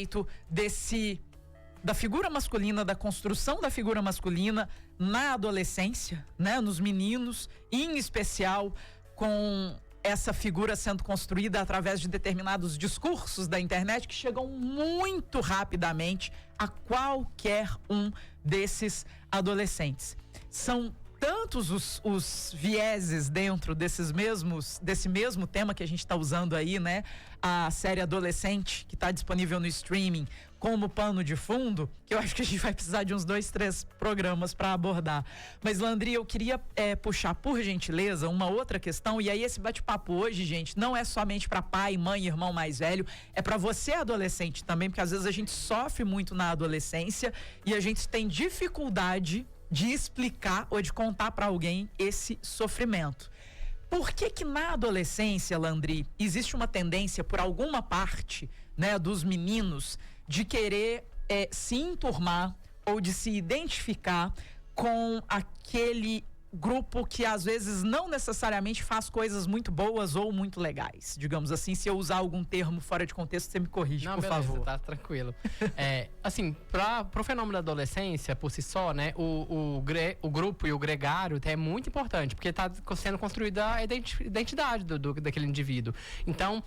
respeito da figura masculina, da construção da figura masculina na adolescência, né? Nos meninos, em especial com essa figura sendo construída através de determinados discursos da internet que chegam muito rapidamente a qualquer um desses adolescentes. São tantos os vieses dentro desse mesmo tema que a gente está usando aí, né? A série Adolescente, que está disponível no streaming, como pano de fundo, que eu acho que a gente vai precisar de uns 2, 3 programas para abordar. Mas, Landry, eu queria puxar, por gentileza, uma outra questão, e aí esse bate-papo hoje, gente, não é somente para pai, mãe, irmão mais velho, é para você adolescente também, porque às vezes a gente sofre muito na adolescência e a gente tem dificuldade de explicar ou de contar para alguém esse sofrimento. Por que na adolescência, Landry, existe uma tendência por alguma parte, né, dos meninos de querer se enturmar ou de se identificar com aquele grupo que às vezes não necessariamente faz coisas muito boas ou muito legais, digamos assim? Se eu usar algum termo fora de contexto, você me corrige, por favor. Tá tranquilo. Assim, pro fenômeno da adolescência, por si só, né, o grupo e o gregário é muito importante, porque tá sendo construída a identidade daquele indivíduo. Então,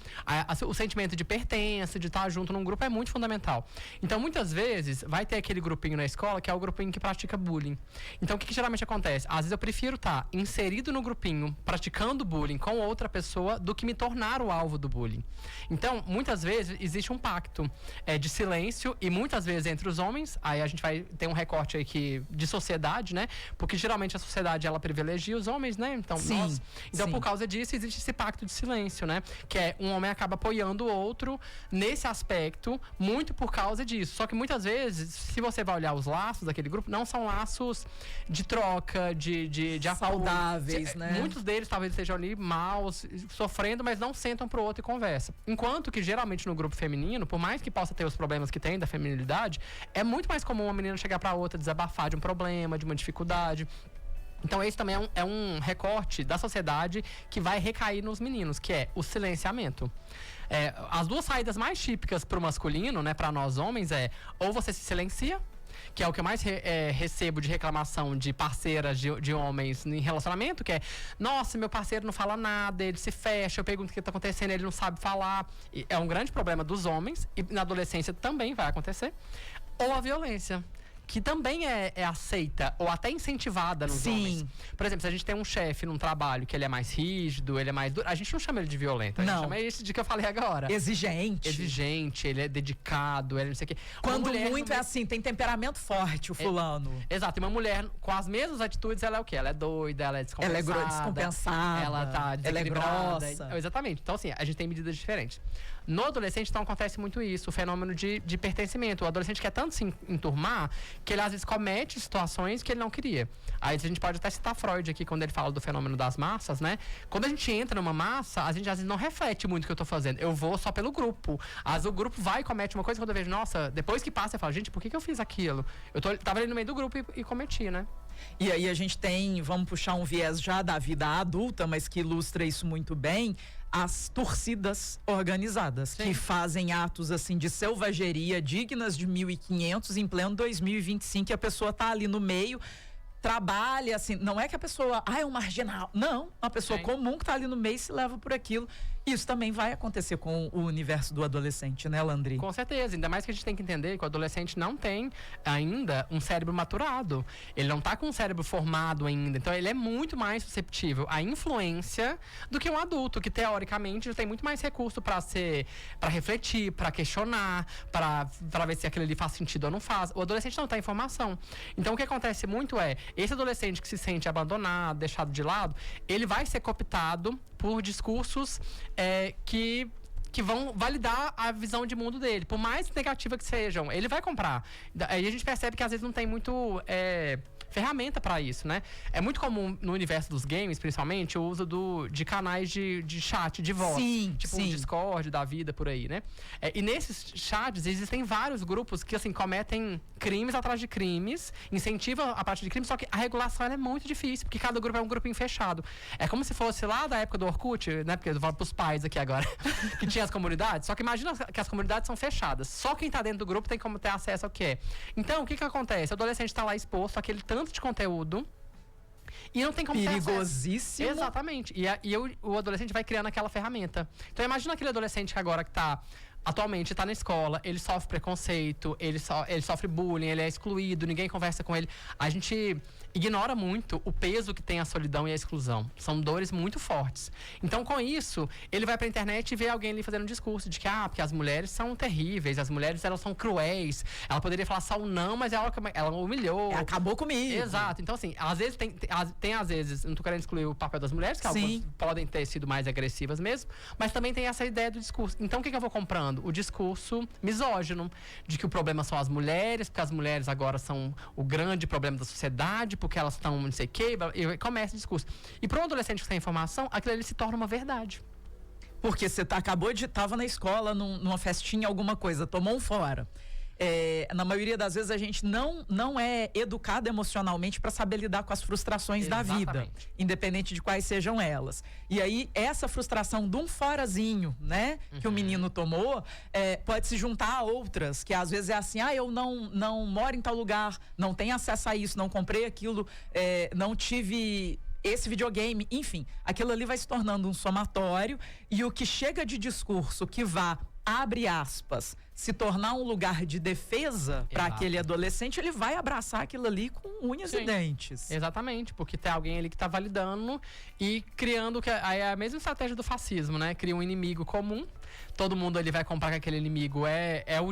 o sentimento de pertença, de estar junto num grupo é muito fundamental. Então, muitas vezes, vai ter aquele grupinho na escola que é o grupinho que pratica bullying. Então, o que geralmente acontece? Às vezes eu prefiro estar inserido no grupinho, praticando bullying com outra pessoa, do que me tornar o alvo do bullying. Então, muitas vezes, existe um pacto de silêncio, e muitas vezes entre os homens, aí a gente vai ter um recorte aí de sociedade, né? Porque geralmente a sociedade, ela privilegia os homens, né? Então, sim. Por causa disso, existe esse pacto de silêncio, né? Que é um homem acaba apoiando o outro nesse aspecto, muito por causa disso. Só que muitas vezes, se você vai olhar os laços daquele grupo, não são laços de troca, de saudáveis, apoio, né? Muitos deles talvez estejam ali maus, sofrendo, mas não sentam pro outro e conversam. Enquanto que geralmente no grupo feminino, por mais que possa ter os problemas que tem da feminilidade, é muito mais comum uma menina chegar pra outra, desabafar de um problema, de uma dificuldade. Então esse também é um recorte da sociedade que vai recair nos meninos, que é o silenciamento. As duas saídas mais típicas pro masculino, né, pra nós homens, ou você se silencia, que é o que eu mais recebo de reclamação de parceiras de homens em relacionamento, que é: nossa, meu parceiro não fala nada, ele se fecha, eu pergunto o que tá acontecendo, ele não sabe falar. E é um grande problema dos homens, e na adolescência também vai acontecer. Ou a violência, que também é aceita ou até incentivada nos homens. Por exemplo, se a gente tem um chefe num trabalho que ele é mais rígido, ele é mais duro, a gente não chama ele de violento, a gente chama esse de que eu falei agora. Exigente, ele é dedicado, ele não sei o quê. Quando muito é assim, tem temperamento forte o fulano. Exato, e uma mulher com as mesmas atitudes, ela é o quê? Ela é doida, ela é descompensada. Ela é descompensada. Ela tá desequilibrada. Ela é grossa. Exatamente. Então, assim, a gente tem medidas diferentes. No adolescente, então, acontece muito isso, o fenômeno de pertencimento. O adolescente quer tanto se enturmar que ele às vezes comete situações que ele não queria. Aí a gente pode até citar Freud aqui, quando ele fala do fenômeno das massas, né? Quando a gente entra numa massa, a gente às vezes não reflete muito o que eu tô fazendo. Eu vou só pelo grupo. Às vezes o grupo vai e comete uma coisa, quando eu vejo, nossa, depois que passa, eu falo, gente, por que eu fiz aquilo? Tava ali no meio do grupo e cometi, né? E aí a gente tem, vamos puxar um viés já da vida adulta, mas que ilustra isso muito bem, as torcidas organizadas. Sim. Que fazem atos assim de selvageria dignas de 1500 em pleno 2025, e a pessoa tá ali no meio, trabalha assim, não é que a pessoa, é um marginal, não, uma pessoa comum que tá ali no meio e se leva por aquilo. Isso também vai acontecer com o universo do adolescente, né, Landry? Com certeza, ainda mais que a gente tem que entender que o adolescente não tem ainda um cérebro maturado, ele não tá com um cérebro formado ainda, então ele é muito mais susceptível à influência do que um adulto, que teoricamente já tem muito mais recurso para refletir, para questionar, para ver se aquilo ali faz sentido ou não faz. O adolescente não tem informação. Então o que acontece muito esse adolescente que se sente abandonado, deixado de lado, ele vai ser cooptado por discursos que vão validar a visão de mundo dele, por mais negativa que sejam, ele vai comprar. Aí a gente percebe que às vezes não tem muito ferramenta para isso, né? É muito comum no universo dos games, principalmente, o uso de canais de chat, de voz. Tipo um Discord da vida, por aí, né? E nesses chats existem vários grupos que, assim, cometem crimes atrás de crimes, incentivam a prática de crimes, só que a regulação é muito difícil, porque cada grupo é um grupinho fechado. É como se fosse lá da época do Orkut, né? Porque eu falo pros pais aqui agora, que tinha as comunidades, só que imagina que as comunidades são fechadas. Só quem tá dentro do grupo tem como ter acesso ao que é. Então, o que acontece? O adolescente tá lá exposto àquele tanto de conteúdo e não tem como ter acesso. Perigosíssimo. Exatamente. O adolescente vai criando aquela ferramenta. Então, imagina aquele adolescente que agora que atualmente está na escola, ele sofre preconceito, ele sofre bullying, ele é excluído, ninguém conversa com ele. A gente ignora muito o peso que tem a solidão e a exclusão. São dores muito fortes. Então, com isso, ele vai pra internet e vê alguém ali fazendo um discurso de que, porque as mulheres são terríveis, as mulheres, elas são cruéis. Ela poderia falar só um não, mas ela humilhou. Acabou comigo. Exato. Então, assim, às vezes às vezes, não tô querendo excluir o papel das mulheres, que algumas podem ter sido mais agressivas mesmo, mas também tem essa ideia do discurso. Então, o que eu vou comprando? O discurso misógino, de que o problema são as mulheres, porque as mulheres agora são o grande problema da sociedade, porque elas estão não sei o quê, e começa o discurso. E para um adolescente que tem informação, aquilo ali se torna uma verdade. Porque você tava na escola, numa festinha, alguma coisa, tomou um fora. Na maioria das vezes a gente não é educado emocionalmente para saber lidar com as frustrações da vida, independente de quais sejam elas. E aí essa frustração de um forazinho, né, que o menino tomou, pode se juntar a outras, que às vezes é assim, eu não moro em tal lugar, não tenho acesso a isso, não comprei aquilo, não tive esse videogame, enfim, aquilo ali vai se tornando um somatório, e o que chega de discurso que abre aspas, se tornar um lugar de defesa para aquele adolescente, ele vai abraçar aquilo ali com unhas e dentes. Exatamente, porque tem alguém ali que tá validando e criando, que é a mesma estratégia do fascismo, né? Cria um inimigo comum, todo mundo ali vai comprar que aquele inimigo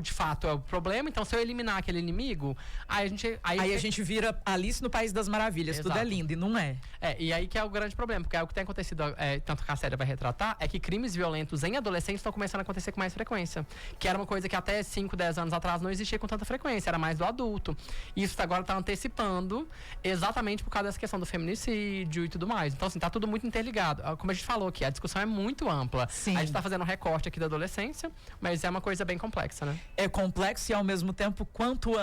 de fato é o problema, então se eu eliminar aquele inimigo, aí a gente vira Alice no País das Maravilhas. Exato. Tudo é lindo e não é. E aí que é o grande problema, porque o que tem acontecido, tanto que a série vai retratar, é que crimes violentos em adolescentes estão começando a acontecer com mais frequência, que era uma coisa que até 5, 10 anos atrás não existia com tanta frequência, era mais do adulto. Isso agora tá antecipando exatamente por causa dessa questão do feminicídio e tudo mais. Então, assim, tá tudo muito interligado. Como a gente falou aqui, a discussão é muito ampla. Sim. A gente tá fazendo um recorte aqui da adolescência, mas é uma coisa bem complexa, né? É complexo e ao mesmo tempo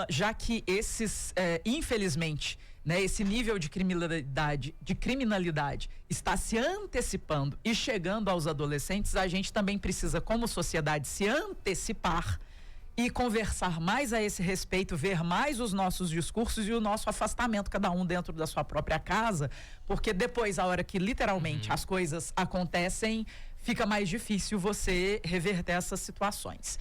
já que esses, infelizmente, né, esse nível de criminalidade está se antecipando e chegando aos adolescentes, a gente também precisa, como sociedade, se antecipar e conversar mais a esse respeito, ver mais os nossos discursos e o nosso afastamento, cada um dentro da sua própria casa, porque depois, a hora que literalmente as coisas acontecem, fica mais difícil você reverter essas situações.